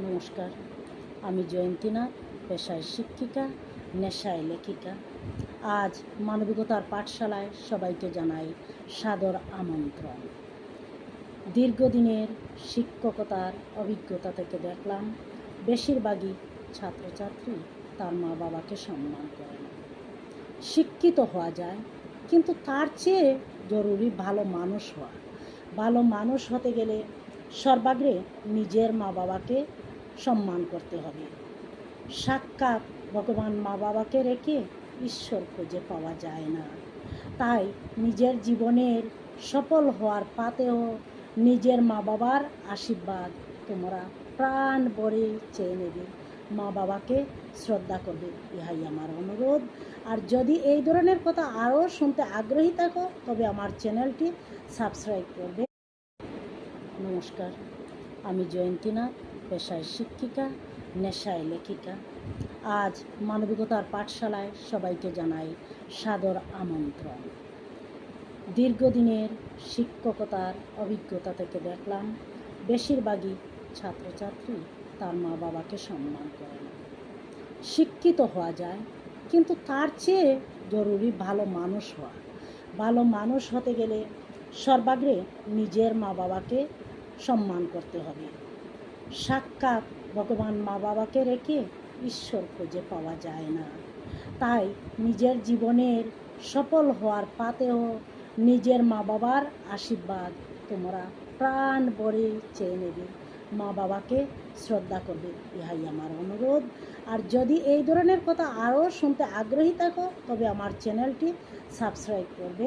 নমস্কার, আমি জয়ন্তীনাথ, পেশায় শিক্ষিকা, নেশায় লেখিকা। আজ মানবিকতার পাঠশালায় সবাইকে জানাই সাদর আমন্ত্রণ। দীর্ঘদিনের শিক্ষকতার অভিজ্ঞতা থেকে দেখলাম বেশিরভাগই ছাত্রছাত্রী তার মা বাবাকে সম্মান করে না। শিক্ষিত হওয়া যায়, কিন্তু তার চেয়ে জরুরি ভালো মানুষ হওয়া। ভালো মানুষ হতে গেলে সর্বাগ্রে নিজের মা বাবাকে সম্মান করতে হবে। সাক্ষাৎ ভগবান মা বাবাকে রেখে ঈশ্বর খুঁজে পাওয়া যায় না। তাই নিজের জীবনের সফল হওয়ার পাতেও নিজের মা বাবার আশীর্বাদ তোমরা প্রাণ ভরে চেয়ে নেবে। মা বাবাকে শ্রদ্ধা করবে, ইহাই আমার অনুরোধ। আর যদি এই ধরনের কথা আরও শুনতে আগ্রহী থাকো, তবে আমার চ্যানেলটি সাবস্ক্রাইব করবে। নমস্কার, আমি জয়ন্তীনাথ, পেশায় শিক্ষিকা, নেশায় লেখিকা। আজ মানবিকতার পাঠশালায় সবাইকে জানাই সাদর আমন্ত্রণ। দীর্ঘদিনের শিক্ষকতার অভিজ্ঞতা থেকে দেখলাম বেশিরভাগই ছাত্রছাত্রী তার মা বাবাকে সম্মান করে না। শিক্ষিত হওয়া যায়, কিন্তু তার চেয়ে জরুরি ভালো মানুষ হওয়া। ভালো মানুষ হতে গেলে সর্বাগ্রে নিজের মা বাবাকে সম্মান করতে হবে। সাক্ষাৎ ভগবান মা বাবাকে রেখে ঈশ্বর খুঁজে পাওয়া যায় না। তাই নিজের জীবনের সফল হওয়ার পাতেও নিজের মা বাবার আশীর্বাদ তোমরা প্রাণ ভরে চেয়ে নেবে। মা বাবাকে শ্রদ্ধা করবে, ইহাই আমার অনুরোধ। আর যদি এই ধরনের কথা আরও শুনতে আগ্রহী থাকো, তবে আমার চ্যানেলটি সাবস্ক্রাইব করবে।